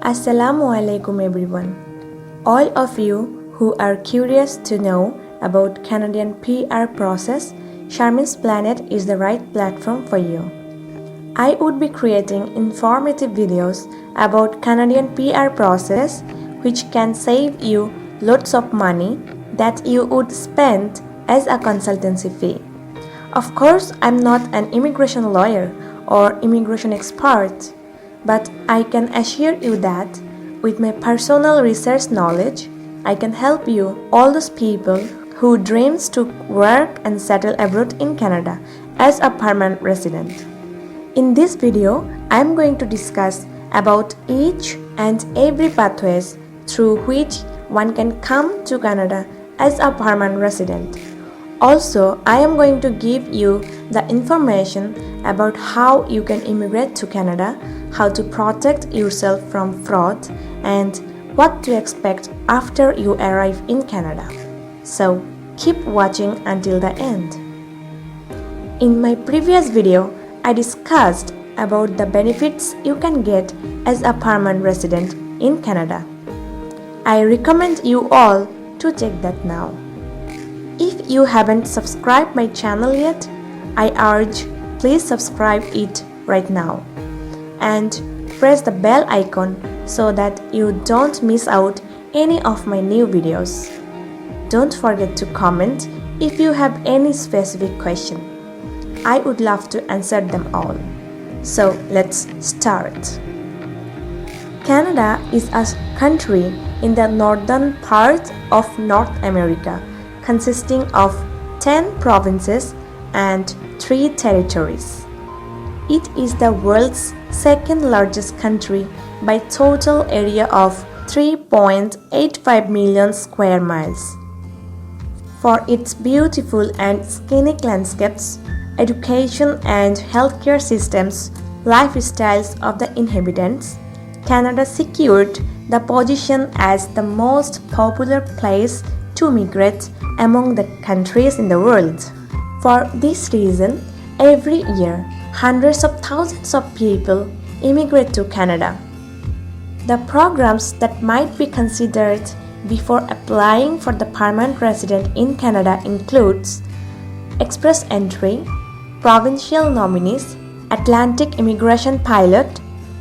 Assalamualaikum everyone. All of you who are curious to know about Canadian PR process, Charmin's Planet is the right platform for you. I would be creating informative videos about Canadian PR process which can save you lots of money that you would spend as a consultancy fee. Of course, I'm not an immigration lawyer or immigration expert, but I can assure you that with my personal research knowledge, I can help you, all those people who dreams to work and settle abroad in Canada as a permanent resident. In this video, I am going to discuss about each and every pathways through which one can come to Canada as a permanent resident. Also, I am going to give you the information about how you can immigrate to Canada, how to protect yourself from fraud, and what to expect after you arrive in Canada. So, keep watching until the end. In my previous video, I discussed about the benefits you can get as a permanent resident in Canada. I recommend you all to check that now. If you haven't subscribed my channel yet, I urge please subscribe it right now and press the bell icon so that you don't miss out any of my new videos. Don't forget to comment if you have any specific question. I would love to answer them all. So let's start. Canada is a country in the northern part of North America, consisting of 10 provinces and 3 territories. It is the world's second largest country by total area of 3.85 million square miles. For its beautiful and scenic landscapes, education and healthcare systems, lifestyles of the inhabitants, Canada secured the position as the most popular place to migrate among the countries in the world. For this reason, every year, hundreds of thousands of people immigrate to Canada. The programs that might be considered before applying for the permanent resident in Canada includes Express Entry, Provincial Nominees, Atlantic Immigration Pilot,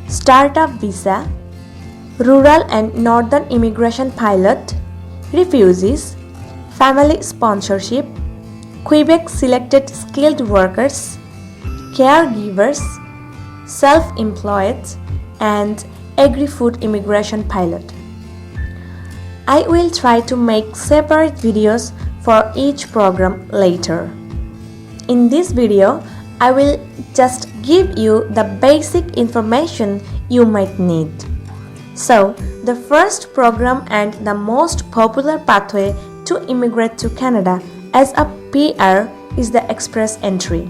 Startup Visa, Rural and Northern Immigration Pilot, Refugees, Family Sponsorship, Quebec Selected Skilled Workers, Caregivers, Self-Employed, and Agri-Food Immigration Pilot. I will try to make separate videos for each program later. In this video, I will just give you the basic information you might need. So, the first program and the most popular pathway to immigrate to Canada as a PR is the Express Entry.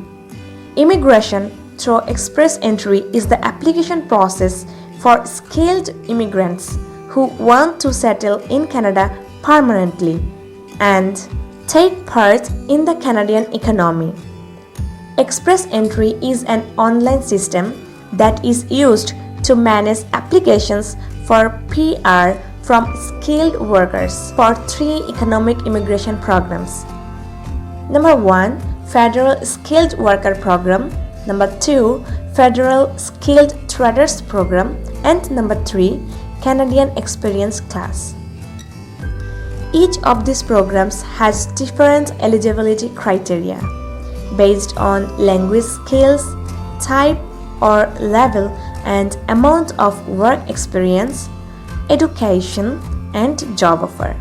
Immigration through Express Entry is the application process for skilled immigrants who want to settle in Canada permanently and take part in the Canadian economy. Express Entry is an online system that is used to manage applications for PR from skilled workers for 3 economic immigration programs. Number 1, Federal Skilled Worker Program. Number 2, Federal Skilled Traders Program. And number 3, Canadian Experience Class. Each of these programs has different eligibility criteria based on language skills, type or level and amount of work experience, education, and job offer.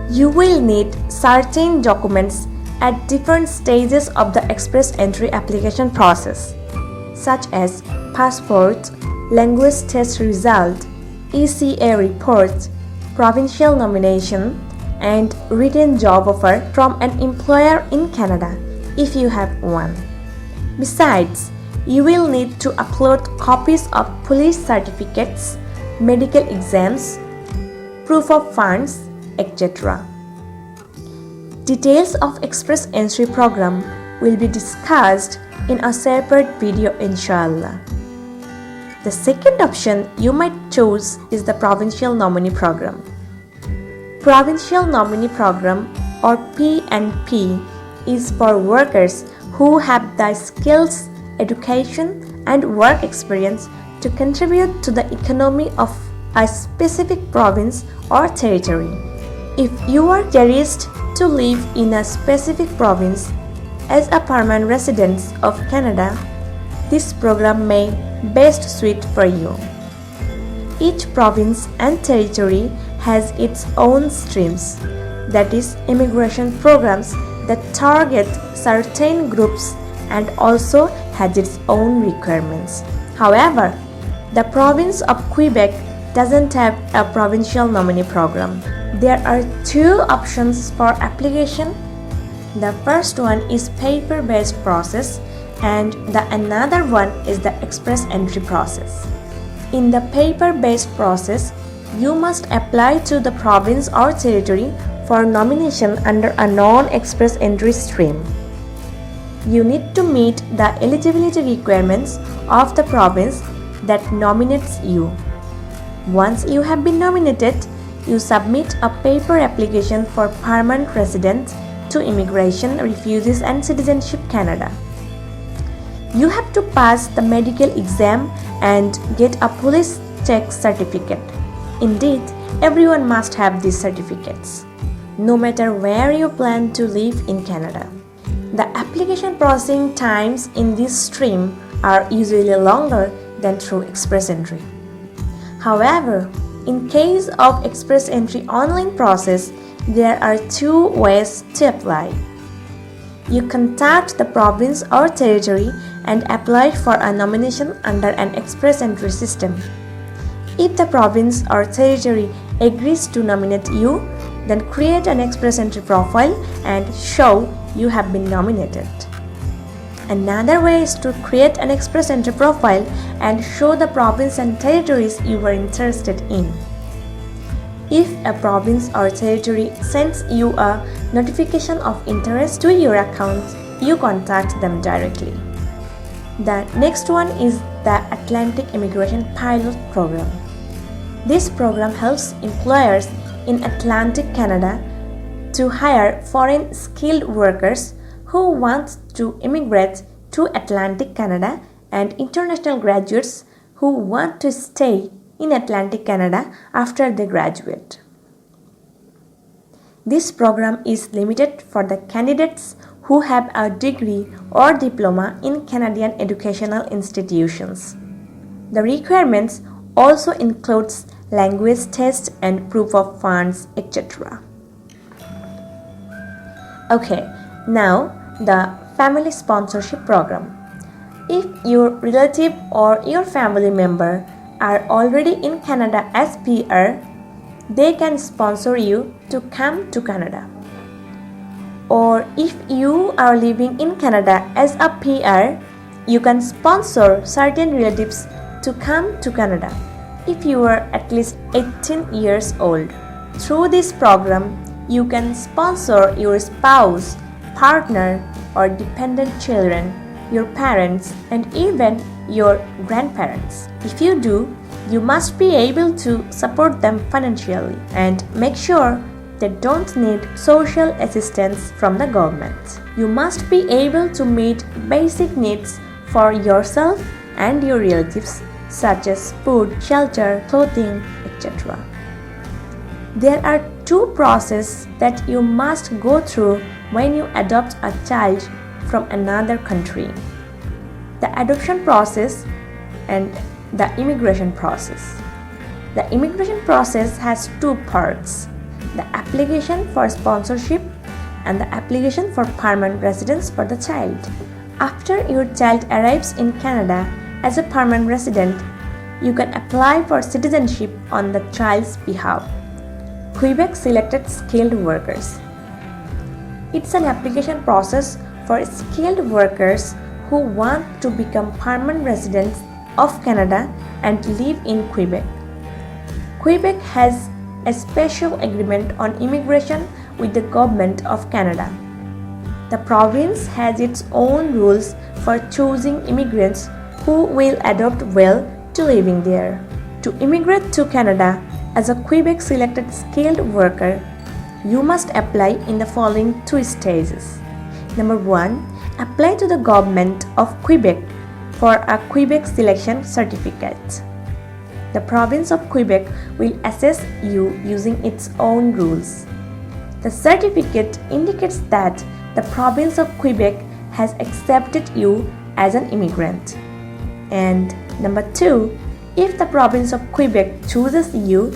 You will need certain documents at different stages of the Express Entry application process, such as passport, language test result, ECA report, provincial nomination, and written job offer from an employer in Canada if you have one. Besides, you will need to upload copies of police certificates, medical exams, proof of funds, etc. Details of Express Entry program will be discussed in a separate video inshallah. The second option you might choose is the Provincial Nominee Program. Provincial Nominee Program or P&P is for workers who have the skills, education and work experience to contribute to the economy of a specific province or territory. If you are cherished to live in a specific province as a permanent resident of Canada, this program may best suit for you. Each province and territory has its own streams, that is, immigration programs that target certain groups and also has its own requirements. However, the province of Quebec doesn't have a provincial nominee program. There are two options for application. The first one is paper-based process and the another one is the express entry process. In the paper-based process, you must apply to the province or territory for nomination under a non-express entry stream. You need to meet the eligibility requirements of the province that nominates you. Once you have been nominated, you submit a paper application for permanent residence to Immigration, Refugees and Citizenship Canada. You have to pass the medical exam and get a police check certificate. Indeed, everyone must have these certificates, no matter where you plan to live in Canada. The application processing times in this stream are usually longer than through express entry. However, in case of express entry online process, there are two ways to apply. You contact the province or territory and apply for a nomination under an express entry system. If the province or territory agrees to nominate you, then create an express entry profile and show you have been nominated. Another way is to create an express entry profile and show the province and territories you are interested in. If a province or territory sends you a notification of interest to your account, you contact them directly. The next one is the Atlantic Immigration Pilot Program. This program helps employers in Atlantic Canada to hire foreign skilled workers who want to immigrate to Atlantic Canada and international graduates who want to stay in Atlantic Canada after they graduate. This program is limited for the candidates who have a degree or diploma in Canadian educational institutions. The requirements also includes language tests and proof of funds, etc. Okay, now the family sponsorship program. If your relative or your family member are already in Canada as PR, they can sponsor you to come to Canada. Or if you are living in Canada as a PR, you can sponsor certain relatives to come to Canada if you are at least 18 years old. Through this program, you can sponsor your spouse, partner, or dependent children, your parents, and even your grandparents. If you do, you must be able to support them financially and make sure they don't need social assistance from the government. You must be able to meet basic needs for yourself and your relatives such as food, shelter, clothing, etc. There are two processes that you must go through when you adopt a child from another country: the adoption process and the immigration process. The immigration process has two parts: the application for sponsorship and the application for permanent residence for the child. After your child arrives in Canada as a permanent resident, you can apply for citizenship on the child's behalf. Quebec selected skilled workers. It's an application process for skilled workers who want to become permanent residents of Canada and live in Quebec. Quebec has a special agreement on immigration with the Government of Canada. The province has its own rules for choosing immigrants who will adapt well to to living there. To immigrate to Canada as a Quebec selected skilled worker, you must apply in the following 2 stages. Number 1. Apply to the government of Quebec for a Quebec selection certificate. The province of Quebec will assess you using its own rules. The certificate indicates that the province of Quebec has accepted you as an immigrant. And number 2, if the province of Quebec chooses you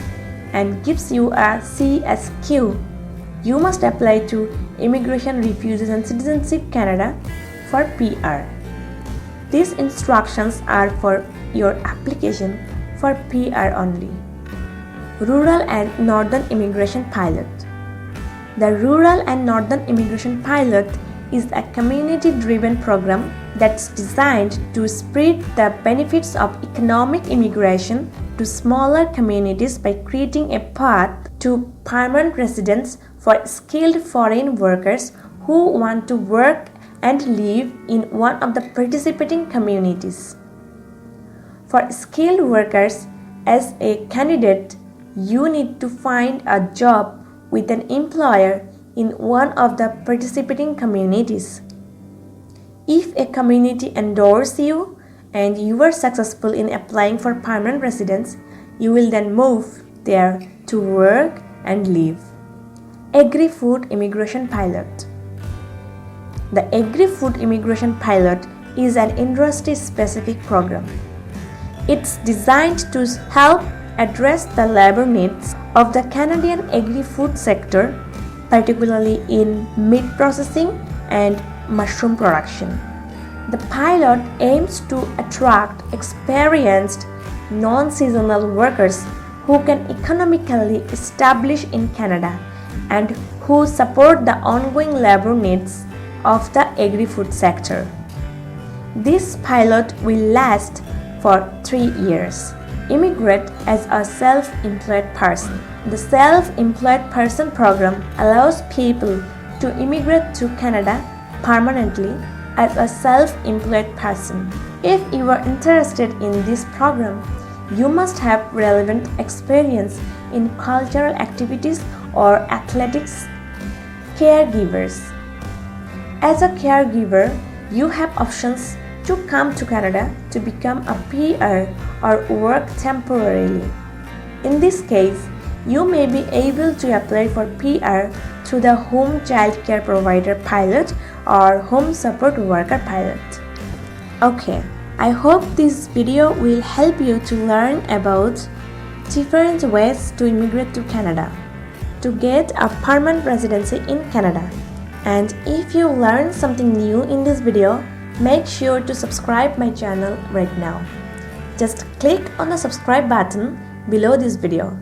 and gives you a CSQ, you must apply to Immigration, Refugees and Citizenship Canada for PR. These instructions are for your application for PR only. Rural and Northern Immigration Pilot. The Rural and Northern Immigration Pilot is a community-driven program that's designed to spread the benefits of economic immigration to smaller communities by creating a path to permanent residence for skilled foreign workers who want to work and live in one of the participating communities. For skilled workers, as a candidate, you need to find a job with an employer in one of the participating communities. If a community endorses you and you are successful in applying for permanent residence, you will then move there to work and live. Agri-Food Immigration Pilot. The Agri-Food Immigration Pilot is an industry-specific program. It's designed to help address the labor needs of the Canadian agri-food sector, particularly in meat processing and mushroom production. The pilot aims to attract experienced, non-seasonal workers who can economically establish in Canada and who support the ongoing labor needs of the agri-food sector. This pilot will last for 3 years. Immigrate as a self-employed person. The Self-Employed Person program allows people to immigrate to Canada permanently as a self-employed person. If you are interested in this program, you must have relevant experience in cultural activities or athletics. Caregivers. As a caregiver, you have options to come to Canada to become a PR or work temporarily. In this case, you may be able to apply for PR through the Home Child Care Provider Pilot or Home Support Worker Pilot. Okay, I hope this video will help you to learn about different ways to immigrate to Canada, to get a permanent residency in Canada. And if you learned something new in this video, make sure to subscribe my channel right now. Just click on the subscribe button below this video.